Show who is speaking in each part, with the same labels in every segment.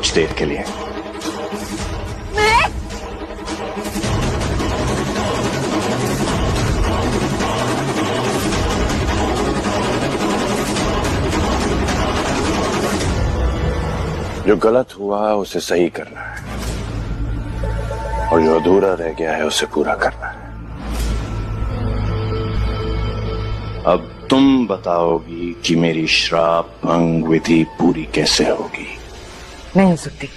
Speaker 1: कुछ देर के लिए। जो गलत हुआ उसे सही करना है और जो अधूरा रह गया है उसे पूरा करना है। अब तुम बताओगी कि मेरी श्राप भंग विधि पूरी कैसे होगी।
Speaker 2: नहीं हो सकती।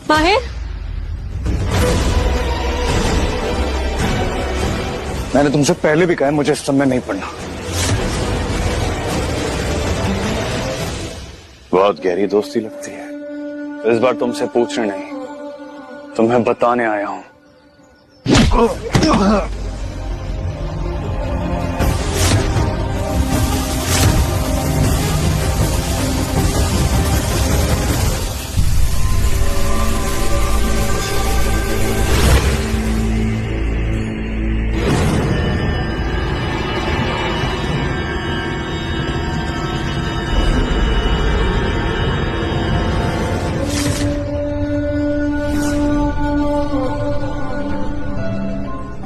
Speaker 3: माहिर,
Speaker 1: मैंने तुमसे पहले भी कहा है मुझे इस सब में नहीं पढ़ना। बहुत गहरी दोस्ती लगती है। इस बार तुमसे पूछने नहीं, तुम्हें बताने आया हूं।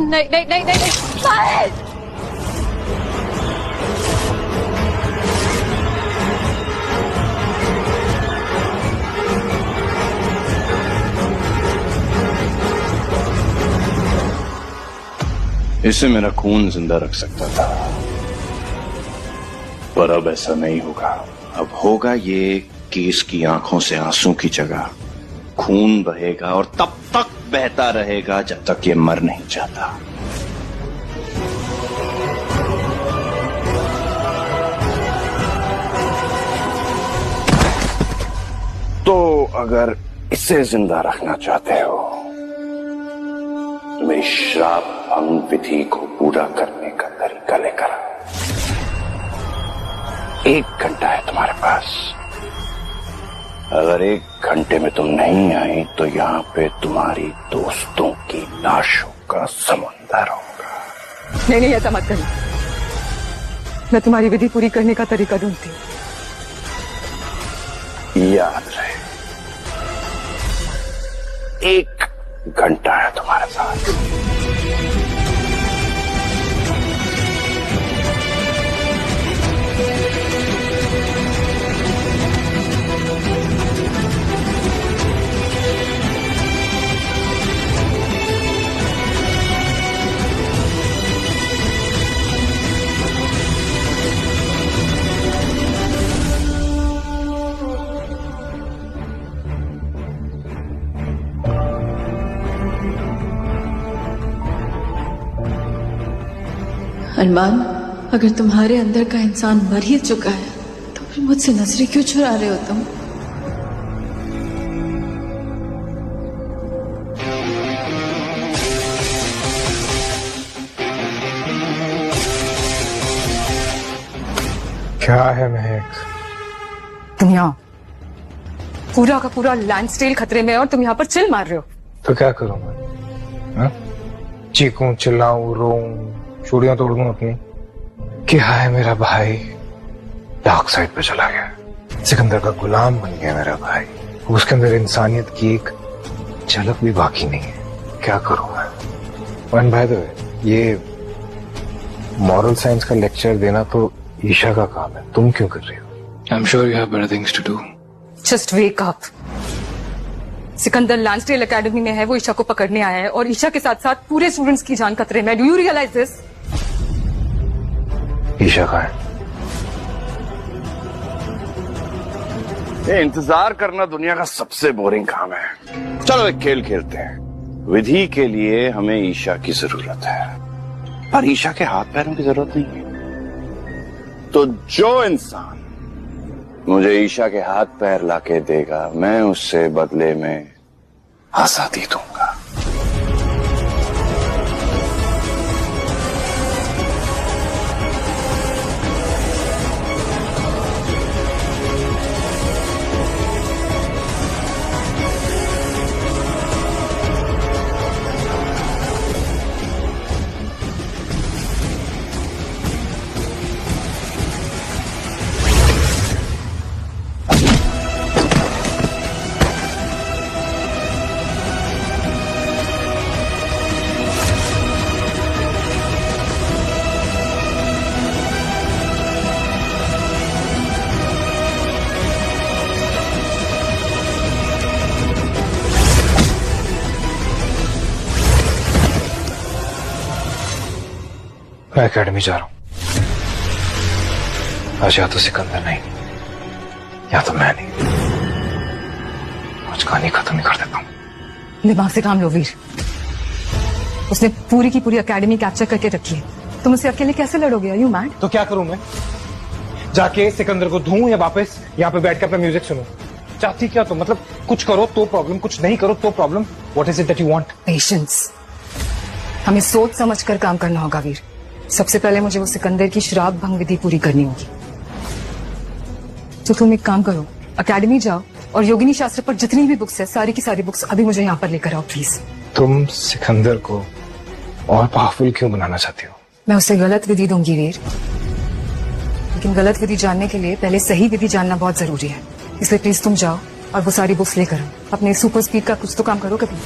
Speaker 3: नहीं नहीं नहीं नहीं, नहीं। माहिर!
Speaker 1: इससे मेरा खून जिंदा रख सकता था, पर अब ऐसा नहीं होगा। अब होगा ये कि इसकी आंखों से आंसू की जगह खून बहेगा और तब तक बहता रहेगा जब तक ये मर नहीं जाता। तो अगर इसे जिंदा रखना चाहते हो तो मेरी श्राप भंग विधि को पूरा करने का तरीका लेकर आओ। 1 घंटा है तुम्हारे पास। अगर 1 घंटे में तुम नहीं आई तो यहाँ पे तुम्हारी दोस्तों की लाशों का समुंदर होगा।
Speaker 2: नहीं नहीं, ऐसा मत करना। मैं तुम्हारी विधि पूरी करने का तरीका ढूंढती हूँ।
Speaker 1: याद रहे, 1 घंटा है तुम्हारे साथ।
Speaker 3: अरमान, अगर तुम्हारे अंदर का इंसान मर ही चुका है तो फिर मुझसे नजरें क्यों चुरा रहे हो तुम?
Speaker 4: क्या है महक?
Speaker 2: तुम यहाँ पूरा का पूरा लैंडस्केल खतरे में है और तुम यहाँ पर चिल मार रहे हो।
Speaker 4: तो क्या करूं मैं? हा? चीखूं, चिल्लाऊं, रोऊं, चूड़ियां तोड़ दूं अपनी? क्या है, मेरा भाई डार्क साइड पे चला गया। सिकंदर का गुलाम बन गया मेरा भाई। उसके अंदर इंसानियत की एक झलक भी बाकी नहीं है। क्या करूं मैं? वन भाई, तो ये मॉरल साइंस का लेक्चर देना तो ईशा का काम है, तुम क्यों कर रही हो?
Speaker 5: I'm sure you have better things to do.
Speaker 2: Just wake up. Sikandar लैंडस्केल एकेडमी में है, वो ईशा को पकड़ने आया है और ईशा के साथ साथ पूरे स्टूडेंट्स की जान खतरे में। Do you realize this?
Speaker 4: Isha कहाँ है?
Speaker 1: ये इंतजार करना दुनिया का सबसे बोरिंग काम है। चलो एक खेल खेलते हैं। विधि के लिए हमें ईशा की जरूरत है, पर ईशा के हाथ पैरों की जरूरत नहीं है। तो जो इंसान मुझे ईशा के हाथ पैर लाके देगा, मैं उससे बदले में आजादी दूंगा।
Speaker 4: एकेडमी जा रहा हूं। आज या तो सिकंदर नहीं, या तो मैं नहीं। आज कहानी खत्म ही कर देता हूं।
Speaker 2: दिमाग से काम लो वीर। उसने पूरी की पूरी एकेडमी कैप्चर करके रखी है। तुम उसे अकेले कैसे लड़ोगे? Are you mad?
Speaker 4: तो क्या करूं मैं? जाके सिकंदर को धूं या वापस यहाँ पे बैठ के अपना म्यूजिक सुनूं? चाहती क्या? तो मतलब कुछ करो तो प्रॉब्लम, कुछ नहीं करो तो problem. What is it that you want?
Speaker 2: Patience. हमें सोच समझ कर काम करना होगा वीर। सबसे पहले मुझे वो सिकंदर की श्राप भंग विधि पूरी करनी होगी। तो तुम एक काम करो, एकेडमी जाओ और योगिनी शास्त्र पर जितनी भी बुक्स है सारी की सारी बुक्स अभी मुझे यहाँ पर लेकर आओ प्लीज।
Speaker 4: तुम सिकंदर को और पावरफुल क्यों बनाना चाहती हो?
Speaker 2: मैं उसे गलत विधि दूंगी वीर, लेकिन गलत विधि जानने के लिए पहले सही विधि जानना बहुत जरूरी है। इसलिए प्लीज तुम जाओ और वो सारी बुक्स लेकर आओ। अपने सुपर स्पीड का कुछ तो काम करो कभी।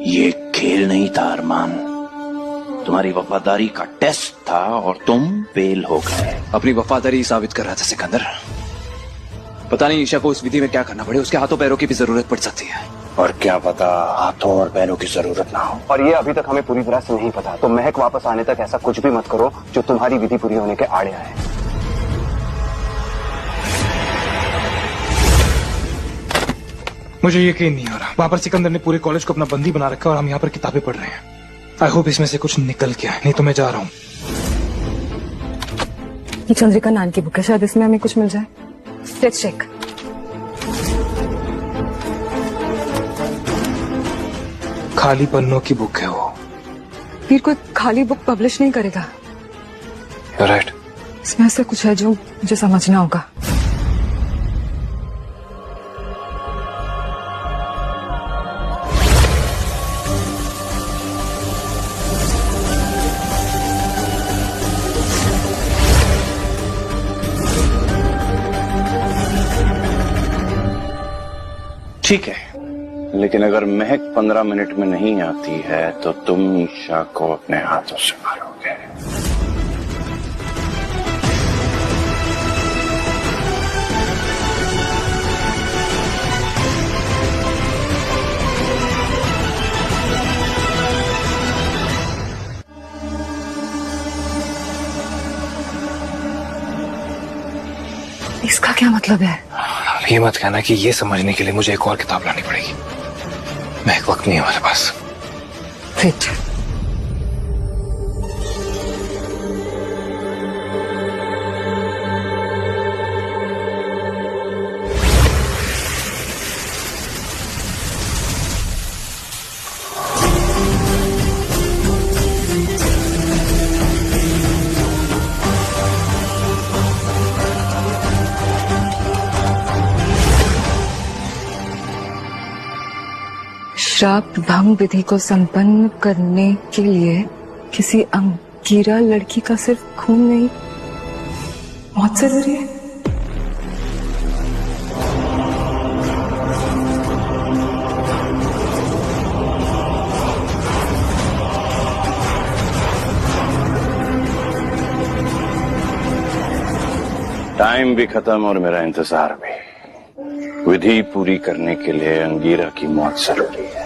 Speaker 1: ये खेल नहीं था अरमान, तुम्हारी वफादारी का टेस्ट था और तुम फेल हो गए।
Speaker 5: अपनी वफादारी साबित कर रहा था सिकंदर। पता नहीं ईशा को उस विधि में क्या करना पड़े, उसके हाथों पैरों की भी जरूरत पड़ सकती है।
Speaker 1: और क्या पता हाथों और पैरों की जरूरत ना हो।
Speaker 6: और ये अभी तक हमें पूरी तरह से नहीं पता। तो महक वापस आने तक ऐसा कुछ भी मत करो जो तुम्हारी विधि पूरी होने के आड़े आए।
Speaker 4: मुझे यकीन नहीं हो रहा। वहां पर सिकंदर ने पूरे कॉलेज को अपना बंदी बना रखा और हम यहाँ पर किताबें पढ़ रहे हैं। आई होप इसमें से कुछ निकल के आए, नहीं तो मैं जा रहा हूँ।
Speaker 2: ये चंद्रिका नान की बुक है, शायद इसमें हमें कुछ मिल जाए। Let's check.
Speaker 4: खाली पन्नों की बुक है वो।
Speaker 2: वीर कोई खाली बुक पब्लिश नहीं करेगा।
Speaker 4: You're right.
Speaker 2: इसमें ऐसा कुछ है जो मुझे समझना होगा।
Speaker 1: ठीक है, लेकिन अगर महक 15 मिनट में नहीं आती है तो तुम ईशा को अपने हाथों से मारोगे।
Speaker 2: इसका क्या मतलब है?
Speaker 4: ये मत कहना कि ये समझने के लिए मुझे एक और किताब लानी पड़ेगी। मैं एक वक्त नहीं है हमारे पास।
Speaker 2: फिट। श्राप भंग विधि को संपन्न करने के लिए किसी अंगीरा लड़की का सिर्फ खून नहीं, मौत जरूरी है।
Speaker 1: टाइम भी खत्म और मेरा इंतजार भी। विधि पूरी करने के लिए अंगीरा की मौत जरूरी है।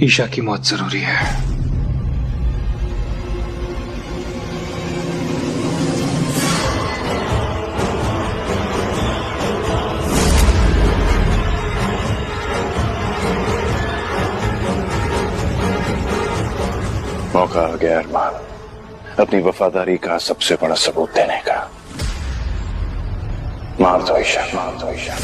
Speaker 4: ईशा की मौत जरूरी है।
Speaker 1: मौका आ गया अरमान, अपनी वफादारी का सबसे बड़ा सबूत देने का। मार दो ईशा, मार दो ईशा।